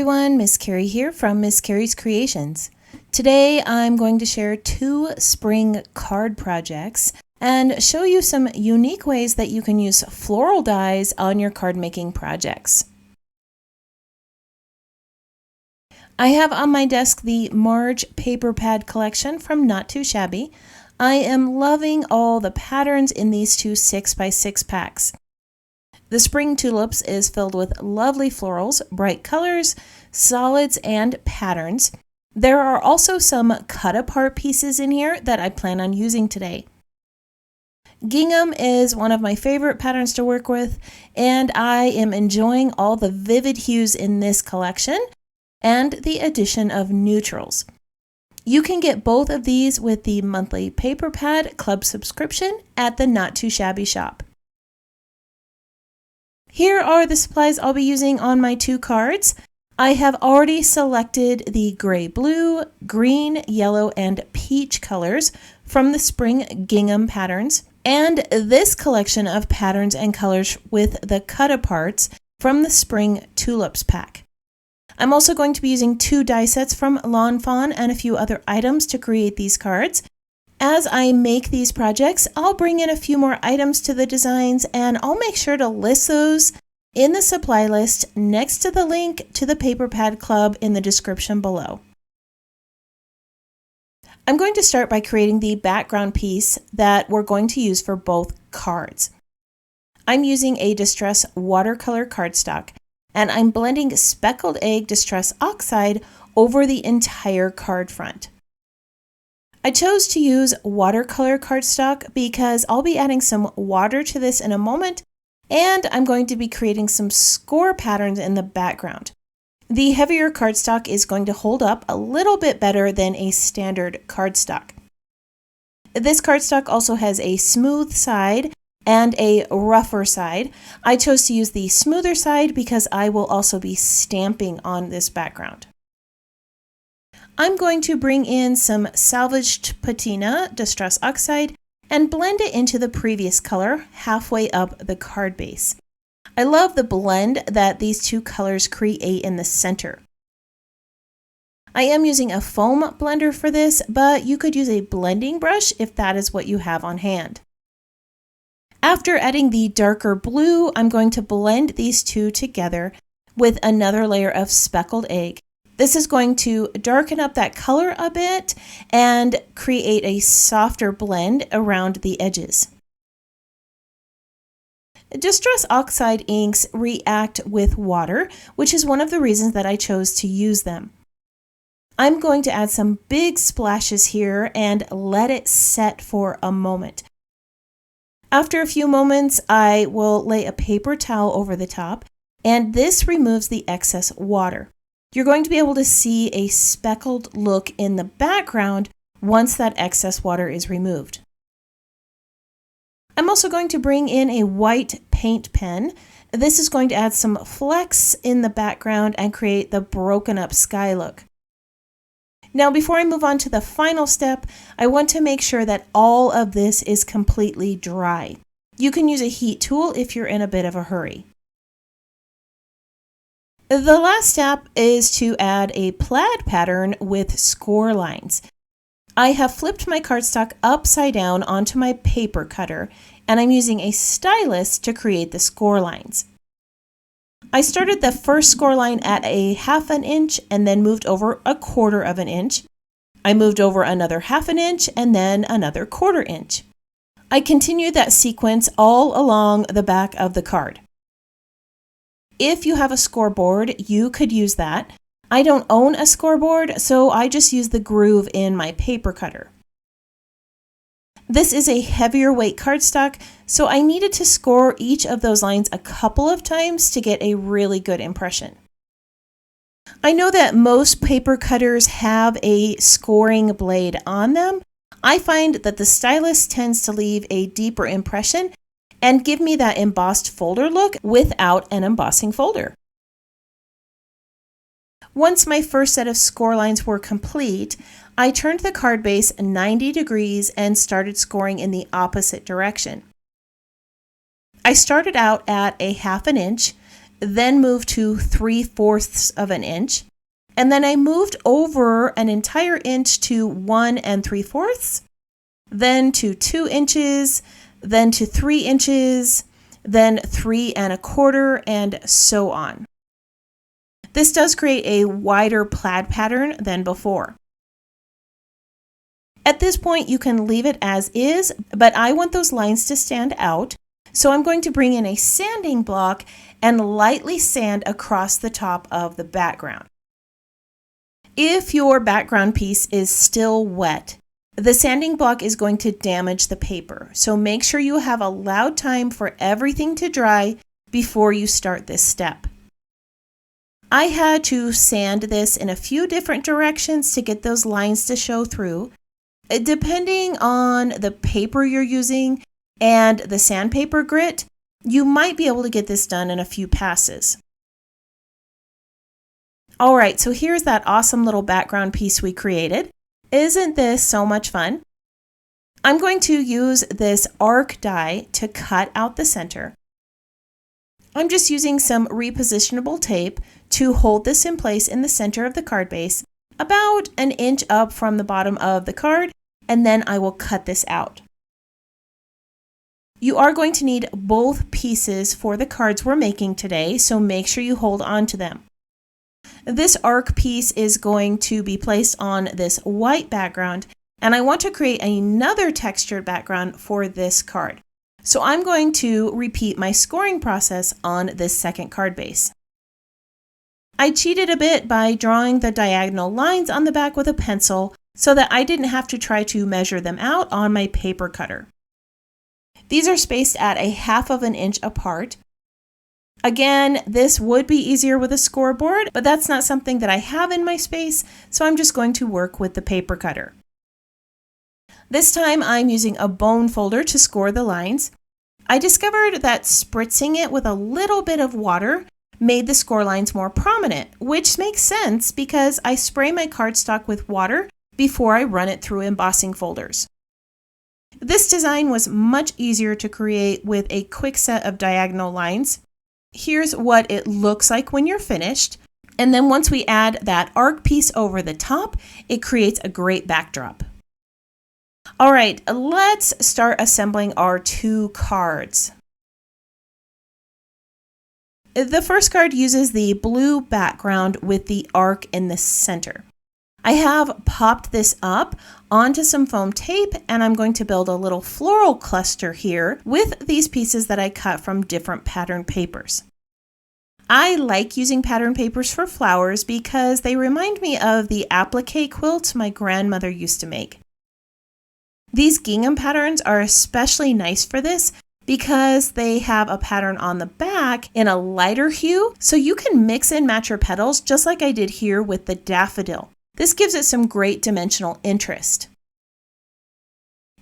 everyone, Miss Carrie here from Miss Carrie's Creations. Today I'm going to share 2 spring card projects and show you some unique ways that you can use floral dies on your card making projects. I have on my desk the Marge paper pad collection from Not Too Shabby. I am loving all the patterns in these 2 6x6 packs. The Spring Tulips is filled with lovely florals, bright colors, solids, and patterns. There are also some cut-apart pieces in here that I plan on using today. Gingham is one of my favorite patterns to work with, and I am enjoying all the vivid hues in this collection and the addition of neutrals. You can get both of these with the monthly Paper Pad Club subscription at the Not Too Shabby shop. Here are the supplies I'll be using on my 2 cards. I have already selected the gray-blue, green, yellow, and peach colors from the Spring Gingham patterns, and this collection of patterns and colors with the cut-aparts from the Spring Tulips pack. I'm also going to be using 2 die sets from Lawn Fawn and a few other items to create these cards. As I make these projects, I'll bring in a few more items to the designs, and I'll make sure to list those in the supply list next to the link to the Paper Pad Club in the description below. I'm going to start by creating the background piece that we're going to use for both cards. I'm using a Distress watercolor cardstock, and I'm blending Speckled Egg Distress Oxide over the entire card front. I chose to use watercolor cardstock because I'll be adding some water to this in a moment, and I'm going to be creating some score patterns in the background. The heavier cardstock is going to hold up a little bit better than a standard cardstock. This cardstock also has a smooth side and a rougher side. I chose to use the smoother side because I will also be stamping on this background. I'm going to bring in some salvaged patina Distress Oxide and blend it into the previous color halfway up the card base. I love the blend that these 2 colors create in the center. I am using a foam blender for this, but you could use a blending brush if that is what you have on hand. After adding the darker blue, I'm going to blend these 2 together with another layer of speckled egg. This is going to darken up that color a bit and create a softer blend around the edges. Distress Oxide inks react with water, which is one of the reasons that I chose to use them. I'm going to add some big splashes here and let it set for a moment. After a few moments, I will lay a paper towel over the top, and this removes the excess water. You're going to be able to see a speckled look in the background once that excess water is removed. I'm also going to bring in a white paint pen. This is going to add some flecks in the background and create the broken up sky look. Now, before I move on to the final step, I want to make sure that all of this is completely dry. You can use a heat tool if you're in a bit of a hurry. The last step is to add a plaid pattern with score lines. I have flipped my cardstock upside down onto my paper cutter, and I'm using a stylus to create the score lines. I started the first score line at a 1/2 inch and then moved over a 1/4 inch. I moved over another 1/2 inch and then another 1/4 inch. I continued that sequence all along the back of the card. If you have a scoreboard, you could use that. I don't own a scoreboard, so I just use the groove in my paper cutter. This is a heavier weight cardstock, so I needed to score each of those lines a couple of times to get a really good impression. I know that most paper cutters have a scoring blade on them. I find that the stylus tends to leave a deeper impression and give me that embossed folder look without an embossing folder. Once my first set of score lines were complete, I turned the card base 90 degrees and started scoring in the opposite direction. I started out at a 1/2 inch, then moved to 3/4 of an inch, and then I moved over an entire inch to 1 3/4, then to 2 inches, then to 3 inches, then 3 1/4, and so on. This does create a wider plaid pattern than before. At this point, you can leave it as is, but I want those lines to stand out, so I'm going to bring in a sanding block and lightly sand across the top of the background. If your background piece is still wet, the sanding block is going to damage the paper, so make sure you have allowed time for everything to dry before you start this step. I had to sand this in a few different directions to get those lines to show through. Depending on the paper you're using and the sandpaper grit, you might be able to get this done in a few passes. All right, so here's that awesome little background piece we created. Isn't this so much fun? I'm going to use this arc die to cut out the center. I'm just using some repositionable tape to hold this in place in the center of the card base, about an inch up from the bottom of the card, and then I will cut this out. You are going to need both pieces for the cards we're making today, so make sure you hold on to them. This arc piece is going to be placed on this white background, and I want to create another textured background for this card. So I'm going to repeat my scoring process on this second card base. I cheated a bit by drawing the diagonal lines on the back with a pencil so that I didn't have to try to measure them out on my paper cutter. These are spaced at 1/2 of an inch apart. Again, this would be easier with a scoreboard, but that's not something that I have in my space, so I'm just going to work with the paper cutter. This time I'm using a bone folder to score the lines. I discovered that spritzing it with a little bit of water made the score lines more prominent, which makes sense because I spray my cardstock with water before I run it through embossing folders. This design was much easier to create with a quick set of diagonal lines. Here's what it looks like when you're finished, and then once we add that arc piece over the top, it creates a great backdrop. All right, let's start assembling our two cards. The first card uses the blue background with the arc in the center. I have popped this up onto some foam tape, and I'm going to build a little floral cluster here with these pieces that I cut from different pattern papers. I like using pattern papers for flowers because they remind me of the applique quilts my grandmother used to make. These gingham patterns are especially nice for this because they have a pattern on the back in a lighter hue, so you can mix and match your petals just like I did here with the daffodil. This gives it some great dimensional interest.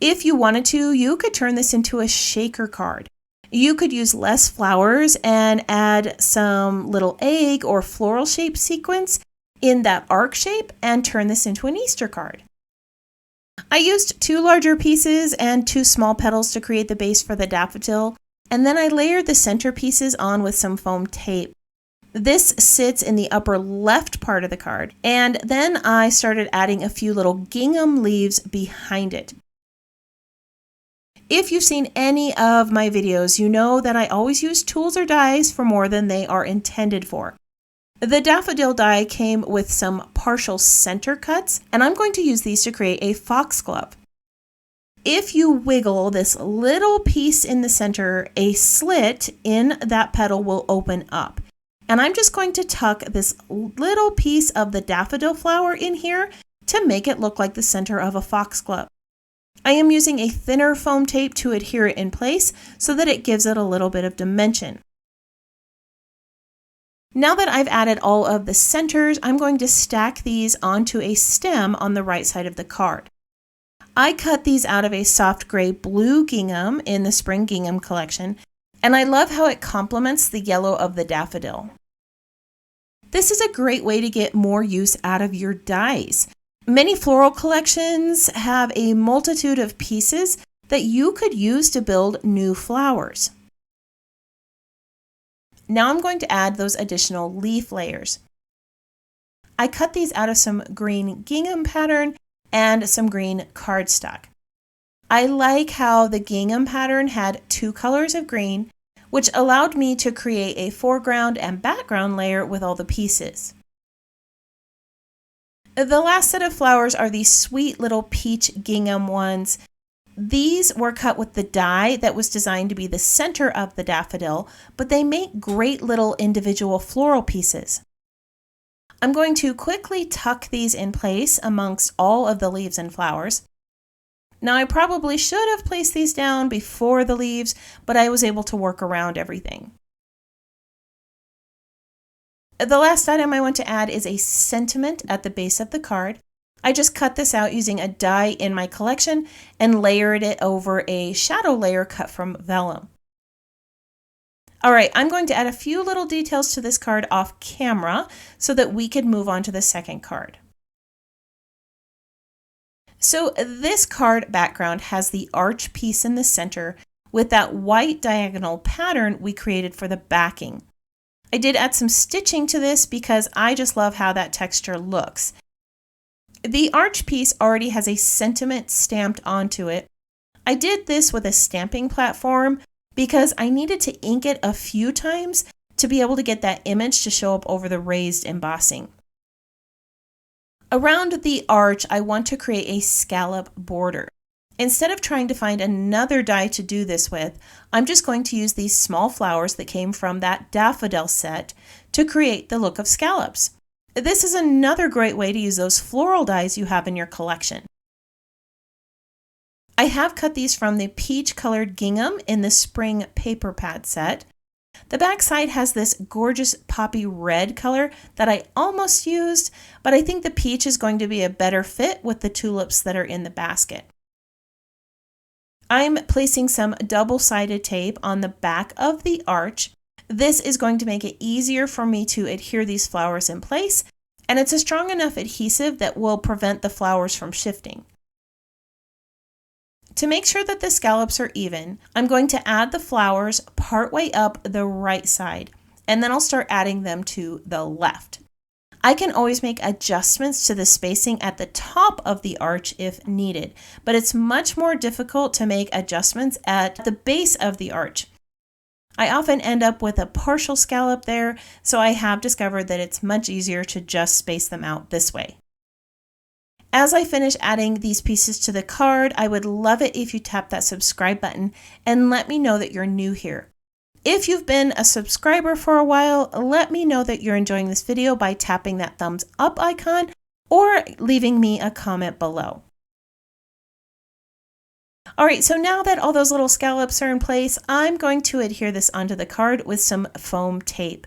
If you wanted to, you could turn this into a shaker card. You could use less flowers and add some little egg or floral shape sequence in that arc shape and turn this into an Easter card. I used 2 larger pieces and 2 small petals to create the base for the daffodil, and then I layered the center pieces on with some foam tape. This sits in the upper left part of the card, and then I started adding a few little gingham leaves behind it. If you've seen any of my videos, you know that I always use tools or dies for more than they are intended for. The daffodil die came with some partial center cuts, and I'm going to use these to create a foxglove. If you wiggle this little piece in the center, a slit in that petal will open up. And I'm just going to tuck this little piece of the daffodil flower in here to make it look like the center of a foxglove. I am using a thinner foam tape to adhere it in place so that it gives it a little bit of dimension. Now that I've added all of the centers, I'm going to stack these onto a stem on the right side of the card. I cut these out of a soft gray blue gingham in the Spring Gingham collection, and I love how it complements the yellow of the daffodil. This is a great way to get more use out of your dies. Many floral collections have a multitude of pieces that you could use to build new flowers. Now I'm going to add those additional leaf layers. I cut these out of some green gingham pattern and some green cardstock. I like how the gingham pattern had 2 colors of green, which allowed me to create a foreground and background layer with all the pieces. The last set of flowers are these sweet little peach gingham ones. These were cut with the die that was designed to be the center of the daffodil, but they make great little individual floral pieces. I'm going to quickly tuck these in place amongst all of the leaves and flowers. Now I probably should have placed these down before the leaves, but I was able to work around everything. The last item I want to add is a sentiment at the base of the card. I just cut this out using a die in my collection and layered it over a shadow layer cut from vellum. All right, I'm going to add a few little details to this card off camera so that we could move on to the second card. So this card background has the arch piece in the center with that white diagonal pattern we created for the backing. I did add some stitching to this because I just love how that texture looks. The arch piece already has a sentiment stamped onto it. I did this with a stamping platform because I needed to ink it a few times to be able to get that image to show up over the raised embossing. Around the arch, I want to create a scallop border. Instead of trying to find another die to do this with, I'm just going to use these small flowers that came from that daffodil set to create the look of scallops. This is another great way to use those floral dies you have in your collection. I have cut these from the peach colored gingham in the spring paper pad set. The back side has this gorgeous poppy red color that I almost used, but I think the peach is going to be a better fit with the tulips that are in the basket. I'm placing some double-sided tape on the back of the arch. This is going to make it easier for me to adhere these flowers in place, and it's a strong enough adhesive that will prevent the flowers from shifting. To make sure that the scallops are even, I'm going to add the flowers partway up the right side, and then I'll start adding them to the left. I can always make adjustments to the spacing at the top of the arch if needed, but it's much more difficult to make adjustments at the base of the arch. I often end up with a partial scallop there, so I have discovered that it's much easier to just space them out this way. As I finish adding these pieces to the card, I would love it if you tap that subscribe button and let me know that you're new here. If you've been a subscriber for a while, let me know that you're enjoying this video by tapping that thumbs up icon or leaving me a comment below. All right, so now that all those little scallops are in place, I'm going to adhere this onto the card with some foam tape.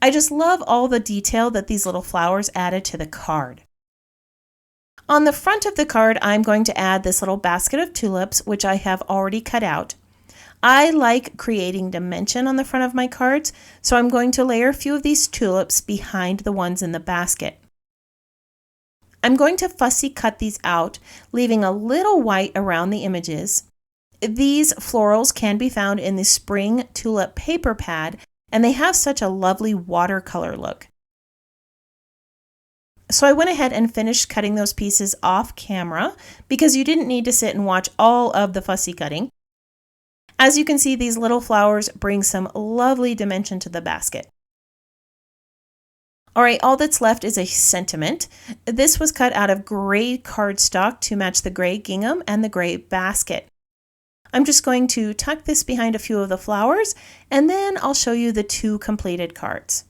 I just love all the detail that these little flowers added to the card. On the front of the card, I'm going to add this little basket of tulips, which I have already cut out. I like creating dimension on the front of my cards, so I'm going to layer a few of these tulips behind the ones in the basket. I'm going to fussy cut these out, leaving a little white around the images. These florals can be found in the spring tulip paper pad, and they have such a lovely watercolor look. So I went ahead and finished cutting those pieces off camera because you didn't need to sit and watch all of the fussy cutting. As you can see, these little flowers bring some lovely dimension to the basket. All right, all that's left is a sentiment. This was cut out of gray cardstock to match the gray gingham and the gray basket. I'm just going to tuck this behind a few of the flowers, and then I'll show you the 2 completed cards.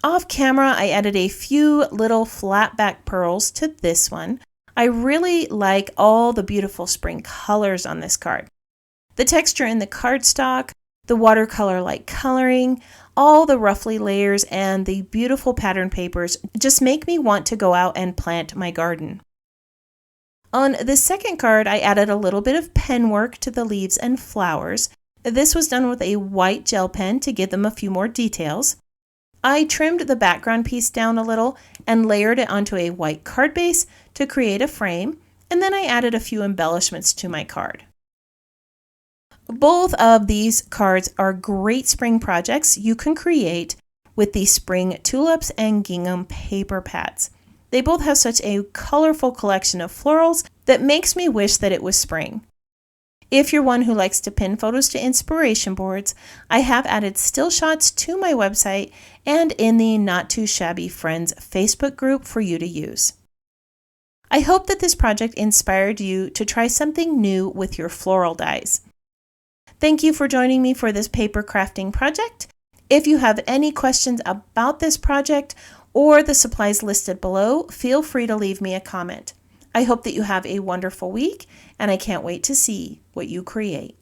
Off camera, I added a few little flat back pearls to this one. I really like all the beautiful spring colors on this card. The texture in the cardstock, the watercolor-like coloring, all the ruffly layers, and the beautiful pattern papers just make me want to go out and plant my garden. On the second card, I added a little bit of pen work to the leaves and flowers. This was done with a white gel pen to give them a few more details. I trimmed the background piece down a little and layered it onto a white card base to create a frame, and then I added a few embellishments to my card. Both of these cards are great spring projects you can create with the spring tulips and gingham paper pads. They both have such a colorful collection of florals that makes me wish that it was spring. If you're one who likes to pin photos to inspiration boards, I have added still shots to my website and in the Not Too Shabby Friends Facebook group for you to use. I hope that this project inspired you to try something new with your floral dies. Thank you for joining me for this paper crafting project. If you have any questions about this project or the supplies listed below, feel free to leave me a comment. I hope that you have a wonderful week, and I can't wait to see what you create.